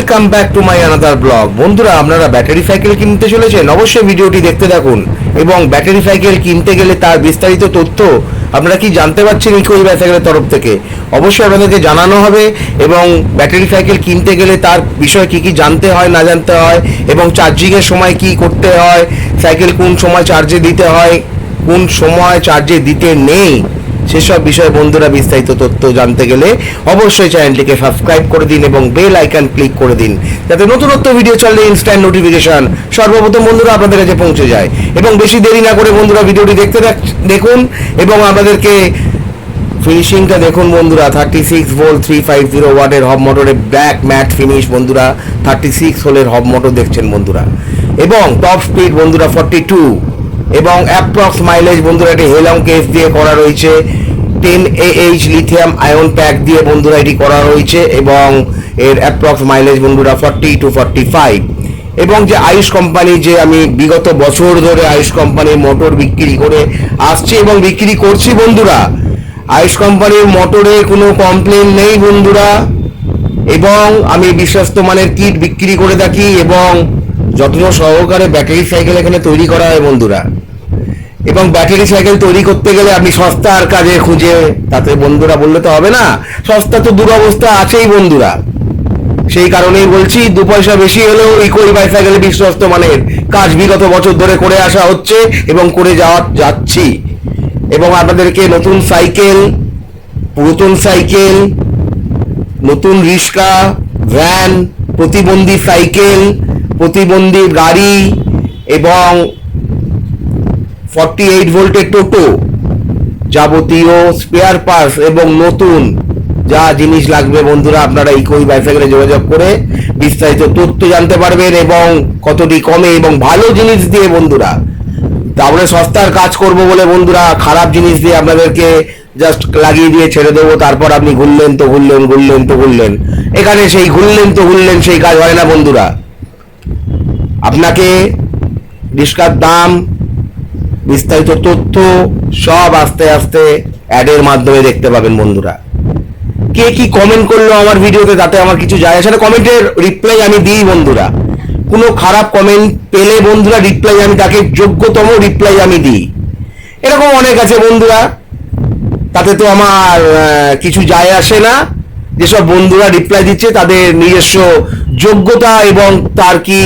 Welcome back to my another blog. বন্ধুরা, আপনারা battery cycle কিনতে চলেছেন, অবশ্যই ভিডিওটি দেখতে থাকুন এবং ব্যাটারি সাইকেল কিনতে গেলে তার বিস্তারিত তথ্য আপনারা কি জানতে পারছেন ইকো সাইকেলের তরফ থেকে অবশ্যই আপনাদেরকে জানানো হবে। এবং ব্যাটারি সাইকেল কিনতে গেলে তার বিষয়ে কি কি জানতে হয় না জানতে হয় এবং চার্জিংয়ের সময় কি করতে হয়, সাইকেল কোন সময় চার্জে দিতে হয়, কোন সময় চার্জে দিতে নেই, সেসব বিষয়ে বন্ধুরা বিস্তারিত তথ্য জানতে গেলে অবশ্যই চ্যানেলটিকে সাবস্ক্রাইব করে দিন এবং বেল আইকন ক্লিক করে দিন, যাতে নতুনত্ব ভিডিও চললে ইনস্ট্যান্ট নোটিফিকেশন সর্বপ্রথম বন্ধুরা আপনাদের কাছে পৌঁছে যায়। এবং বেশি দেরি না করে বন্ধুরা ভিডিওটি দেখুন এবং আমাদেরকে ফিনিশিংটা দেখুন বন্ধুরা। 36 ভোল্ট 350 ওয়াটের হব মোটরে ব্ল্যাক ম্যাট ফিনিশ বন্ধুরা, 36 হোলের হব মোটর দেখছেন বন্ধুরা। এবং টপ স্পিড বন্ধুরা 42 এবং অ্যাপ্রক্স মাইলেজ বন্ধুরা এটি হেলং কেস দিয়ে করা রয়েছে, 10 AH লিথিয়াম আয়ন প্যাক দিয়ে বন্ধুরা এটি করা রয়েছে এবং এর অ্যাপ্রক্স মাইলেজ বন্ধুরা 40 to 45। এবং যে আয়ুষ কোম্পানি, যে আমি বিগত বছর ধরে আয়ুষ কোম্পানির মোটর বিক্রি করে আসছি এবং বিক্রি করছি বন্ধুরা, আয়ুষ কোম্পানির মোটরে কোনো কমপ্লেন নেই বন্ধুরা। এবং আমি বিশ্বস্ত মানের কিট বিক্রি করে থাকি এবং যত্ন সহকারে ব্যাটারি সাইকেল এখানে তৈরি করা হয় বন্ধুরা। এবং ব্যাটারি সাইকেল তৈরি করতে গেলে আপনি সস্তার কাজে খুঁজে তাতে বন্ধুরা বললে তো হবে না, সস্তা তো দুরবস্থা আছেই বন্ধুরা। সেই কারণেই বলছি, 2 পয়সা বেশি হলেও ইকো বাইসাইকেলে বিশ্বস্ত মানের কাজ বিগত বছর ধরে করে আসা হচ্ছে এবং করে যাচ্ছি। এবং আপনাদেরকে নতুন সাইকেল, পুরাতন সাইকেল, নতুন রিক্সা, ভ্যান, প্রতিবন্ধী সাইকেল, প্রতিবন্ধী গাড়ি এবং 48 ভোল্টের টোটো, যাবতীয় স্পেয়ার পার্টস এবং নতুন যা জিনিস লাগবে বন্ধুরা আপনারা ইকো বাইসাইকেলে যোগাযোগ করে বিস্তারিত তথ্য জানতে পারবেন এবং কতটি কমে এবং ভালো জিনিস দিয়ে বন্ধুরা। তাহলে সস্তার কাজ করব বলে বন্ধুরা খারাপ জিনিস দিয়ে আপনাদেরকে জাস্ট লাগিয়ে দিয়ে ছেড়ে দেবো, তারপর আপনি ঘুরলেন তো ঘুরলেন, ঘুরলেন তো ঘুরলেন। এখানে সেই ঘুরলেন তো ঘুরলেন সেই কাজ হয় না বন্ধুরা। আপনাকে রিক্সার দাম, বিস্তারিত তথ্য সব আস্তে আস্তে অ্যাডের মাধ্যমে দেখতে পাবেন বন্ধুরা। কে কি কমেন্ট করলো আমার ভিডিওতে তাতে আমার কিছু যায় আসে না, কমেন্টের রিপ্লাই আমি দিই বন্ধুরা। কোনো খারাপ কমেন্ট পেলে বন্ধুরা রিপ্লাই আমি তাকে যোগ্যতম রিপ্লাই আমি দিই। এরকম অনেক আছে বন্ধুরা, তাতে তো আমার কিছু যায় আসে না। যেসব বন্ধুরা রিপ্লাই দিচ্ছে তাদের নিজস্ব যোগ্যতা এবং তার কি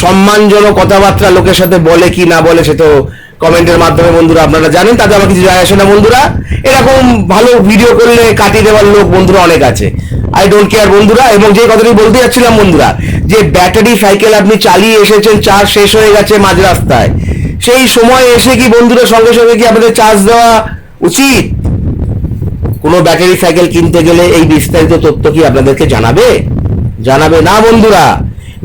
সম্মানজনক কথাবার্তা লোকের সাথে বলে কি না বলে সে তো কমেন্টের মাধ্যমে বন্ধুরা আপনারা জানেন, তাতে আমার কিছু যায় আসে না বন্ধুরা। এরকম ভালো ভিডিও করলে কাটিয়ে দেওয়ার লোক বন্ধুরা অনেক আছে, আই ডোন্ট কেয়ার বন্ধুরা। এবং যে কথাটি বলতে যাচ্ছিলাম বন্ধুরা, যে ব্যাটারি সাইকেল আপনি চালিয়ে এসেছেন, চার্জ শেষ হয়ে গেছে মাঝ রাস্তায়, সেই সময় এসে কি বন্ধুরা সঙ্গে সঙ্গে কি আপনাদের চার্জ দেওয়া উচিত? কোনো ব্যাটারি সাইকেল কিনতে গেলে এই বিস্তারিত তথ্য কি আপনাদেরকে জানাবে না বন্ধুরা।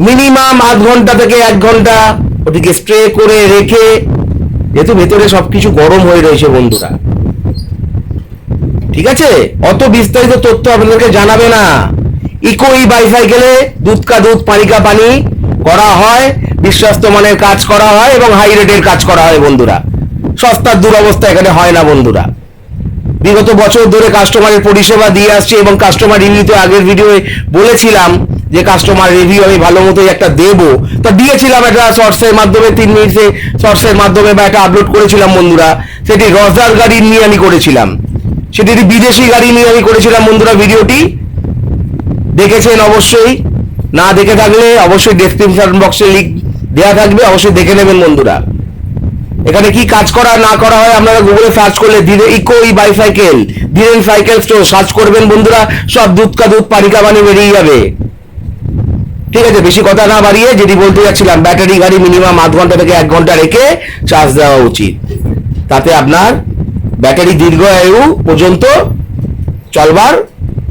মিনিমাম আধ ঘন্টা থেকে 1 ঘন্টা ওটিকে স্প্রে করে রেখে, যেহেতু ভেতরে সবকিছু গরম হয়ে রয়েছে বন্ধুরা, ঠিক আছে, অত বিস্তারিত তথ্য আপনাদেরকে জানাবে না। ইকো বাইসাইকেলে দুধ কা দুধ পানি কা পানি করা হয়, বিশ্বস্ত মানের কাজ করা হয় এবং হাই রেটের কাজ করা হয় বন্ধুরা। সস্তার দুরবস্থা এখানে হয় না বন্ধুরা। বিগত বছর ধরে কাস্টমারের পরিষেবা দিয়ে আসছে এবং কাস্টমার রিভিউতে আগের ভিডিও বলেছিলাম যে কাস্টমার রিভিউ আমি ভালো মতোই একটা দেবো, তা দিয়েছিলাম একটা শর্টসের মাধ্যমে, 3 মিনিটে শর্টসের মাধ্যমে বা একটা আপলোড করেছিলাম বন্ধুরা। সেটি রজার গাড়ি নিয়ে আমি করেছিলাম, সেটি বিদেশি গাড়ি নিয়ে আমি করেছিলাম বন্ধুরা। ভিডিওটি দেখেছেন অবশ্যই, না দেখে থাকলে অবশ্যই ডেসক্রিপশন বক্সে লিংক দেওয়া থাকবে, অবশ্যই দেখে নেবেন বন্ধুরা। এখানে কি কাজ করা না করা হয় আপনারা গুগলে সার্চ করলে eco bicycle, Dhiren cycle store search করবেন বন্ধুরা, সব দুধ কা দুধ পানি কা পানি বেরিয়ে যাবে। ঠিক আছে, বেশি কথা না বাড়িয়ে যেটি বলতে যাচ্ছিলাম, ব্যাটারি গাড়ি মিনিমাম আধ ঘন্টা থেকে 1 ঘন্টা রেখে চার্জ দেওয়া উচিত, তাতে আপনার ব্যাটারি দীর্ঘায়ু পর্যন্ত চলবার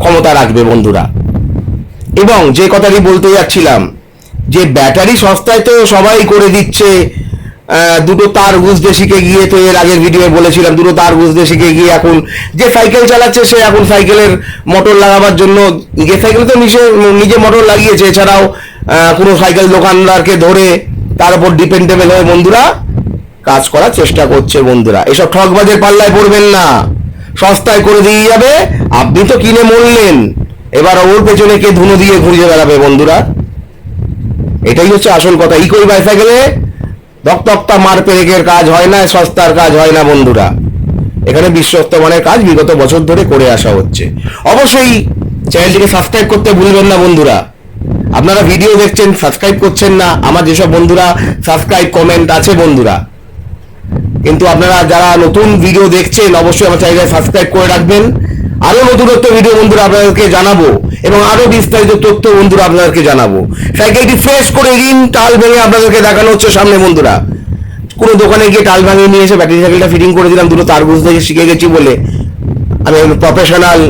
ক্ষমতা রাখবে বন্ধুরা। এবং যে কথাটি বলতে যাচ্ছিলাম, যে ব্যাটারি সস্তায় তো সবাই করে দিচ্ছে, দুটো তার গুঁজতে শিখে গিয়ে, তো এর আগের ভিডিও বলেছিলাম, দুটো তার গুঁজতে শিখে গিয়ে এখন যে সাইকেল চালাচ্ছে সে এখন সাইকেলের মোটর লাগাবার জন্য নিজের সাইকেলে তো নিজে মোটর লাগিয়েছে, এছাড়াও কোনো সাইকেল দোকানদারকে ধরে তার উপর ডিপেন্ডেবল হয়ে বন্ধুরা কাজ করার চেষ্টা করছে বন্ধুরা। এসব ঠকবাজের পাল্লায় পড়বেন না, সস্তায় করে দিয়ে যাবে, আপনি তো কিনে মরলেন এবার ওর পেছনে কে ধুনো দিয়ে ঘুরিয়ে বেড়াবে বন্ধুরা? এটাই হচ্ছে আসল কথা। ইকোই বাইসাইকেলে দক্তক্তা মার পেরেকের কাজ হয় না, সস্তার কাজ হয় না বন্ধুরা। এখানে বিশ্বস্ত মানের কাজ বিগত বছর ধরে করে আসা হচ্ছে। অবশ্যই চ্যানেলটিকে সাবস্ক্রাইব করতে ভুলবেন না বন্ধুরা। আপনারা ভিডিও দেখছেন, সাবস্ক্রাইব করছেন না। আমার যেসব বন্ধুরা সাবস্ক্রাইব কমেন্ট আছে বন্ধুরা, কিন্তু আপনারা যারা নতুন ভিডিও দেখছেন অবশ্যই আমার চ্যানেলকে সাবস্ক্রাইব করে রাখবেন। আরো নতুনত্ব ভিডিও বন্ধুরা আপনাদেরকে জানাবো এবং আরো বিস্তারিত তথ্য বন্ধুরা আপনাদেরকে জানাবো। সাইকেলটি ফ্রেশ করে রিম টাল ভেঙে আপনাদেরকে দেখানো হচ্ছে সামনে বন্ধুরা। কোনো দোকানে গিয়ে টাল ভাঙিয়ে নিয়ে এসে ব্যাটারি সাইকেলটা ফিটিং করে দিলাম, দুটো তার বুঝতে শিখে গেছি বলে আমি প্রফেশনাল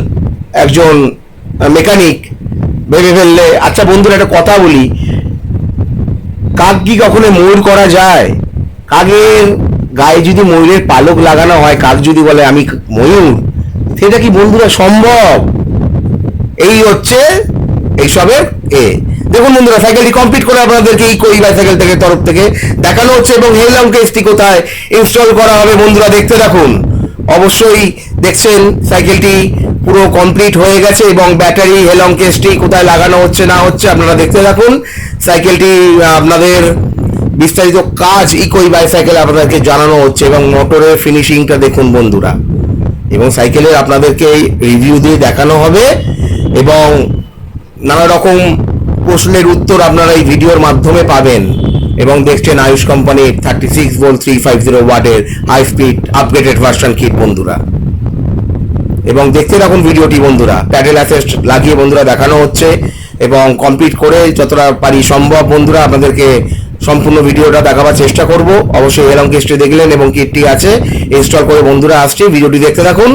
একজন মেকানিক ভেবে ফেললে। আচ্ছা বন্ধুরা, একটা কথা বলি, কাক কি কখনো ময়ূর করা যায়? কাকের গায়ে যদি ময়ূরের পালক লাগানো হয়, কাক যদি বলে আমি ময়ূর, সেটা কি বন্ধুরা সম্ভব? এই হচ্ছে এইসবের দেখুন বন্ধুরা, সাইকেলটি কমপ্লিট করে আপনাদেরকে এই ইকোই বাইসাইকেল থেকে তরফ থেকে দেখানো হচ্ছে এবং হেলং কেসটি কোথায় ইনস্টল করা হবে বন্ধুরা দেখতে থাকুন। অবশ্যই দেখছেন সাইকেলটি পুরো কমপ্লিট হয়ে গেছে এবং ব্যাটারি হেলং কেসটি কোথায় লাগানো হচ্ছে না হচ্ছে আপনারা দেখতে থাকুন। সাইকেলটি আপনাদের বিস্তারিত কাজ ইকোই বাইসাইকেল আপনাদেরকে জানানো হচ্ছে এবং মোটরের ফিনিশিংটা দেখুন বন্ধুরা, এবং সাইকেলের আপনাদেরকে রিভিউ দিয়ে দেখানো হবে এবং নানা রকম প্রশ্নের উত্তর আপনারা এই ভিডিওর মাধ্যমে পাবেন। এবং দেখছেন আয়ুষ কোম্পানির 36 ভোল্ট 350 ওয়াটের high speed upgraded version kit বন্ধুরা। এবং দেখতে রাখুন ভিডিওটি বন্ধুরা, প্যাডেল অ্যাসিস্ট লাগিয়ে বন্ধুরা দেখানো হচ্ছে এবং কমপ্লিট করে যতটা পারি সম্ভব বন্ধুরা আপনাদেরকে সম্পূর্ণ ভিডিওটা দেখাবার চেষ্টা করব। অবশ্যই এরকম কেসটি দেখলেন এবং কিটটি আছে ইনস্টল করে বন্ধুরা আসছে, ভিডিওটি দেখতে থাকুন।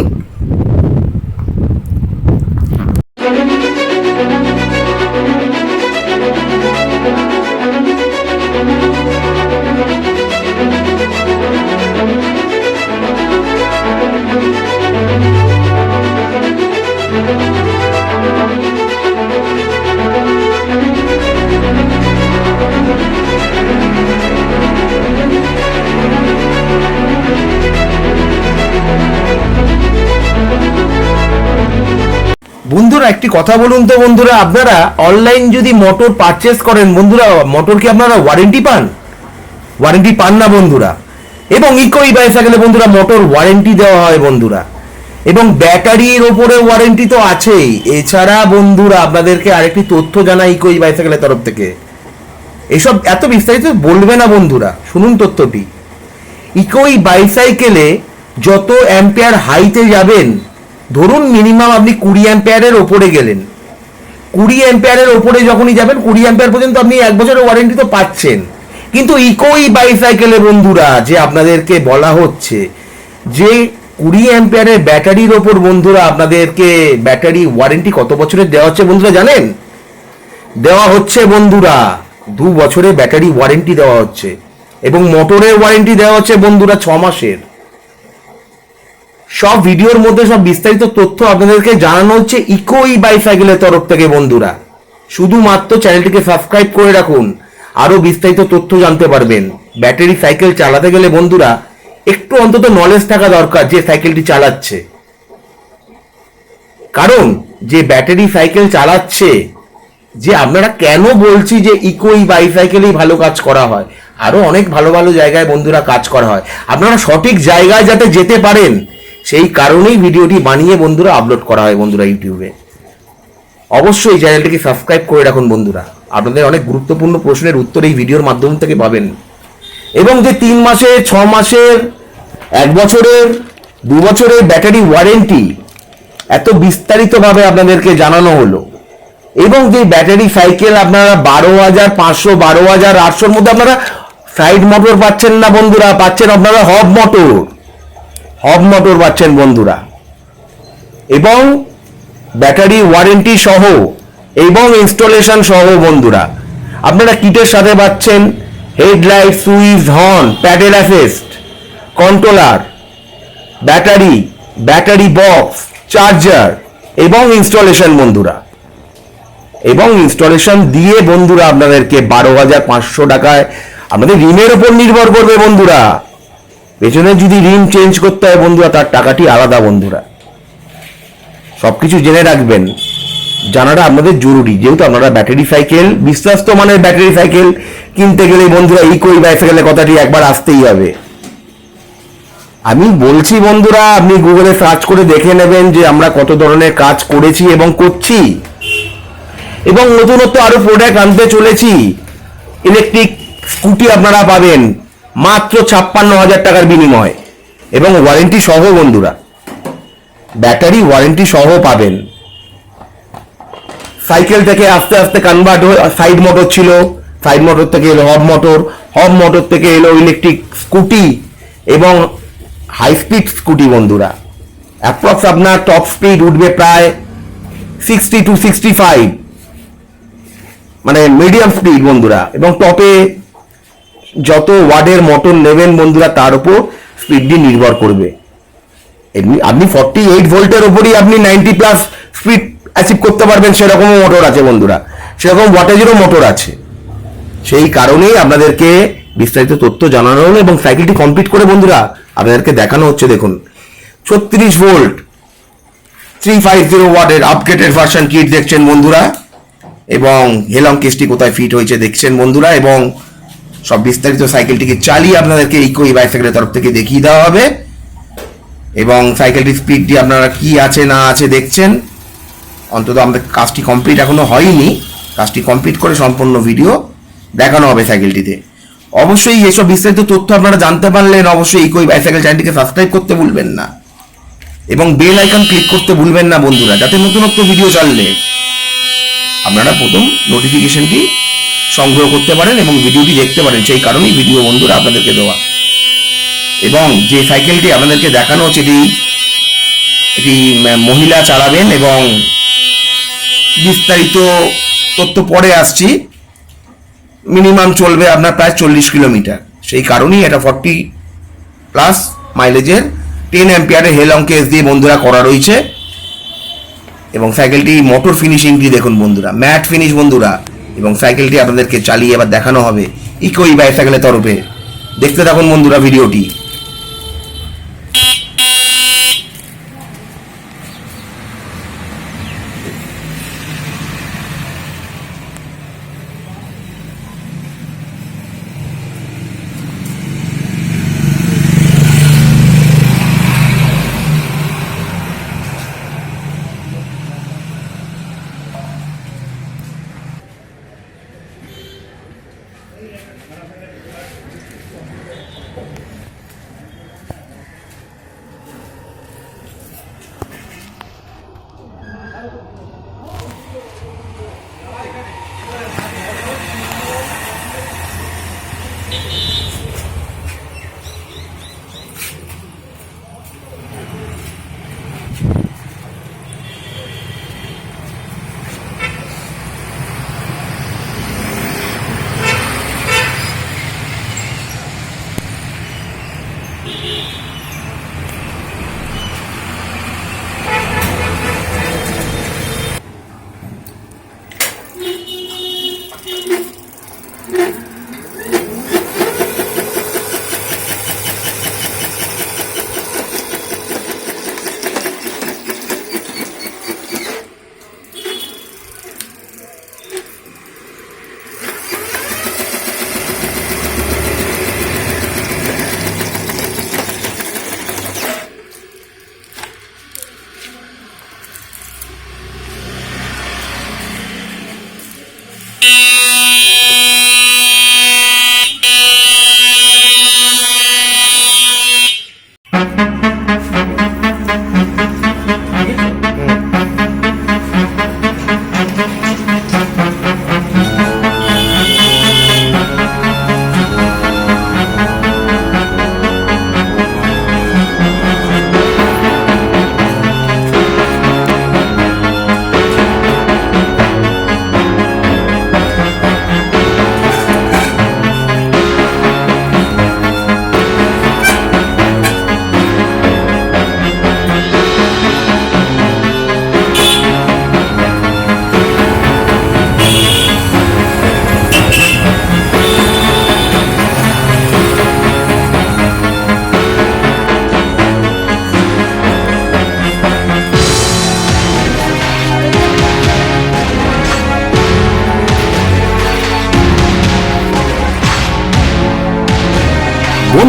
বন্ধুরা একটি কথা বলুন তো বন্ধুরা, আপনারা অনলাইন যদি মোটর পারচেস করেন বন্ধুরা, মোটর কি আপনারা ওয়ারেন্টি পান? ওয়ারেন্টি পান না বন্ধুরা। এবং ইকোই বাইসাইকেলে বন্ধুরা মোটর ওয়ারেন্টি দেওয়া হয় বন্ধুরা, এবং ব্যাটারির ওপরে ওয়ারেন্টি তো আছেই। এছাড়া বন্ধুরা আপনাদেরকে আরেকটি তথ্য জানাই ইকোই বাইসাইকেলের তরফ থেকে, এসব এত বিস্তারিত বলবে না বন্ধুরা, শুনুন তথ্যটি। ইকোই বাইসাইকেলে যত অ্যাম্পিয়ার হাইতে যাবেন, ধরুন মিনিমাম আপনি 20 অ্যাম্পিয়ারের ওপরে গেলেন, 20 অ্যাম্পিয়ারের ওপরে যখনই যাবেন 20 অ্যাম্পিয়ার পর্যন্ত আপনি 1 বছরের ওয়ারেন্টি তো পাচ্ছেন। কিন্তু ইকোই বাইসাইকেলে বন্ধুরা যে আপনাদেরকে বলা হচ্ছে যে 20 অ্যাম্পিয়ারের ব্যাটারির ওপর বন্ধুরা আপনাদেরকে ব্যাটারি ওয়ারেন্টি কত বছরের দেওয়া হচ্ছে বন্ধুরা জানেন? দেওয়া হচ্ছে বন্ধুরা 2 বছরের ব্যাটারি ওয়ারেন্টি দেওয়া হচ্ছে এবং মোটরের ওয়ারেন্টি দেওয়া হচ্ছে বন্ধুরা 6 মাসের। সব ভিডিওর মধ্যে সব বিস্তারিত তথ্য আপনাদেরকে জানানো হচ্ছে ইকোই বাইসাইকেলের তরফ থেকে বন্ধুরা। শুধুমাত্র চ্যানেলটিকে সাবস্ক্রাইব করে রাখুন, আরো বিস্তারিত তথ্য জানতে পারবেন। ব্যাটারি সাইকেল চালাতে গেলে বন্ধুরা একটু অন্তত নলেজ থাকা দরকার যে সাইকেলটি চালাচ্ছে, কারণ যে ব্যাটারি সাইকেল চালাচ্ছে, যে আপনারা কেন বলছি যে ইকোই বাইসাইকেলেই ভালো কাজ করা হয়, আরো অনেক ভালো ভালো জায়গায় বন্ধুরা কাজ করা হয়। আপনারা সঠিক জায়গায় যাতে যেতে পারেন সেই কারণেই ভিডিওটি বানিয়ে বন্ধুরা আপলোড করা হয় বন্ধুরা ইউটিউবে। অবশ্যই চ্যানেলটিকে সাবস্ক্রাইব করে রাখুন বন্ধুরা, আপনাদের অনেক গুরুত্বপূর্ণ প্রশ্নের উত্তর এই ভিডিওর মাধ্যম থেকে পাবেন। এবং যে 3 মাসের, 6 মাসের, 1 বছরের, 2 বছরের ব্যাটারি ওয়ারেন্টি এত বিস্তারিতভাবে আপনাদেরকে জানানো হলো, এবং যে ব্যাটারি সাইকেল আপনারা 12,500, 12,800 মধ্যে আপনারা সাইড মোটর পাচ্ছেন না বন্ধুরা, পাচ্ছেন আপনারা হব মোটর পাচ্ছেন বন্ধুরা, এবং ব্যাটারি ওয়ারেন্টি সহ এবং ইনস্টলেশন সহ বন্ধুরা। আপনারা কিটের সাথে পাচ্ছেন headlight, switch, horn, pedal assist, controller, battery box, charger এবং ইনস্টলেশন বন্ধুরা। এবং ইনস্টলেশন দিয়ে বন্ধুরা আপনাদেরকে 12,500 টাকায়, আমাদের রিমের উপর নির্ভর করবে বন্ধুরা। পেছনে যদি রিম চেঞ্জ করতে হয় বন্ধুরা তার টাকাটি আলাদা বন্ধুরা, সবকিছু জেনে রাখবেন। জানাটা আপনাদের জরুরি, যেহেতু আপনারা ব্যাটারি সাইকেল, বিশ্বস্ত মানের ব্যাটারি সাইকেল কিনতে গেলে বন্ধুরা ইকোই বাইসাইকেলের কথাটি একবার আসতেই হবে। আমি বলছি বন্ধুরা, আপনি গুগলে সার্চ করে দেখে নেবেন যে আমরা কত ধরনের কাজ করেছি এবং করছি, এবং নতুনত্ব আরো প্রোডাক্ট আনতে চলেছি। ইলেকট্রিক স্কুটি আপনারা পাবেন মাত্র 56,000 টাকার বিনিময়, এবং ওয়ারেন্টি সহ বন্ধুরা, ব্যাটারি ওয়ারেন্টি সহ পাবেন। সাইকেল থেকে আস্তে আস্তে কনভার্ট হয়ে সাইড মোটর ছিল, সাইড মোটর থেকে এলো হব মোটর, হব মোটর থেকে এলো ইলেকট্রিক স্কুটি এবং হাই স্পিড স্কুটি বন্ধুরা। অ্যাপ্রক্স আপনার টপ স্পিড উঠবে প্রায় 60 to 65, মানে মিডিয়াম স্পিড বন্ধুরা, এবং টপে যত ওয়ার্ডের মোটর নেবেন বন্ধুরা তার উপর স্পিডটি নির্ভর করবে। এমনি আপনি 48 ভোল্টের উপরই আপনি 90 প্লাস স্পিড অ্যাচিভ করতে পারবেন, সেরকমও মোটর আছে বন্ধুরা, সেরকম ওয়াটেজেরও মোটর আছে। সেই কারণেই আপনাদেরকে বিস্তারিত তথ্য জানানো হলো এবং সাইকেলটি কমপ্লিট করে বন্ধুরা আপনাদেরকে দেখানো হচ্ছে। দেখুন 36 ভোল্ট 350 ওয়াটের আপগ্রেডেড ভার্সন কিট দেখছেন বন্ধুরা, এবং হেলং কেসটি কোথায় ফিট হয়েছে দেখছেন বন্ধুরা, এবং সব বিস্তারিত সাইকেলটিকে চালিয়ে আপনাদেরকে ইকোই বাইসাইকেলের তরফ থেকে দেখিয়ে দেওয়া হবে, এবং সাইকেলটির স্পিডটি আপনারা কি আছে না আছে দেখছেন। অন্তত আমাদের কাজটি কমপ্লিট এখনো হয়নি, কাজটি কমপ্লিট করে সম্পূর্ণ ভিডিও দেখানো হবে সাইকেলটিতে। অবশ্যই এসব বিস্তারিত তথ্য আপনারা জানতে পারলেন, অবশ্যই ইকোই বাইসাইকেল চ্যানেলটিকে সাবস্ক্রাইব করতে ভুলবেন না, এবং বেল আইকন ক্লিক করতে ভুলবেন না বন্ধুরা, যাতে নতুনত্ব ভিডিও চাললে আপনারা প্রথম নোটিফিকেশনটি সংগ্রহ করতে পারেন এবং ভিডিওটি দেখতে পারেন। সেই কারণেই ভিডিও বন্ধুরা আপনাদেরকে দেওয়া। এবং যে সাইকেলটি আপনাদেরকে দেখানো হচ্ছে এটি মহিলা চালাবেন, এবং বিস্তারিত তথ্য পরে আসছি। মিনিমাম চলবে আপনার প্রায় 40 কিলোমিটার, সেই কারণেই এটা 40 প্লাস মাইলেজের 10 অ্যাম্পিয়ারের হেলং কেস দিয়ে বন্ধুরা করা রয়েছে। এবং সাইকেলটি মোটর ফিনিশিংটি দেখুন বন্ধুরা, ম্যাট ফিনিশ বন্ধুরা, এবং সাইকেলটি আপনাদেরকে চালিয়ে এবার দেখানো হবে ইকোই বাইসাইকেলের তরফে। দেখতে থাকুন বন্ধুরা ভিডিওটি।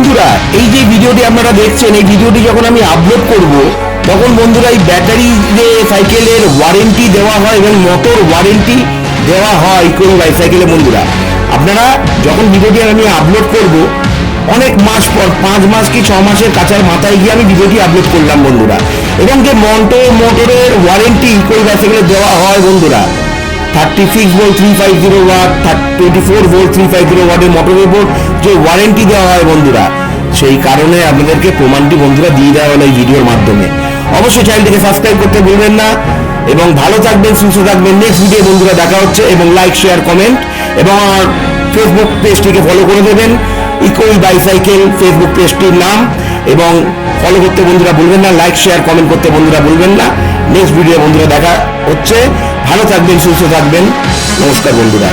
বন্ধুরা এই যে ভিডিওটি আপনারা দেখছেন, এই ভিডিওটি যখন আমি আপলোড করব তখন বন্ধুরা এই ব্যাটারি যে সাইকেলের ওয়ারেন্টি দেওয়া হয় এবং মোটর ওয়ারেন্টি দেওয়া হয় ইকোই বাইসাইকেলে। বন্ধুরা আপনারা যখন ভিডিওটি আমি আপলোড করব অনেক মাস পর, 5 মাস কি 6 মাসের কাছার মাথায় গিয়ে আমি ভিডিওটি আপলোড করলাম বন্ধুরা। এবং যে মোটরের ওয়ারেন্টি ইকোই বাইসাইকেলে দেওয়া হয় বন্ধুরা, 36 ভোল্ট 350 ওয়াট, 24 ভোল্ট 350 ওয়াটের মোটরের উপর যে ওয়ারেন্টি দেওয়া হয় বন্ধুরা, সেই কারণে আপনাদেরকে প্রমাণটি বন্ধুরা দিয়ে দেওয়া হলো এই ভিডিওর মাধ্যমে। অবশ্যই চ্যানেলটিকে সাবস্ক্রাইব করতে ভুলবেন না এবং ভালো থাকবেন, সুস্থ থাকবেন। নেক্সট ভিডিও বন্ধুরা দেখা হচ্ছে এবং লাইক শেয়ার কমেন্ট এবং আমার ফেসবুক পেজটিকে ফলো করে দেবেন, ইকোই বাইসাইকেল ফেসবুক পেজটির নাম, এবং ফলো করতে বন্ধুরা ভুলবেন না, লাইক শেয়ার কমেন্ট করতে বন্ধুরা ভুলবেন না। নেক্সট ভিডিও বন্ধুরা দেখা হচ্ছে। ভালো থাকবেন, সুস্থ থাকবেন। নমস্কার বন্ধুরা।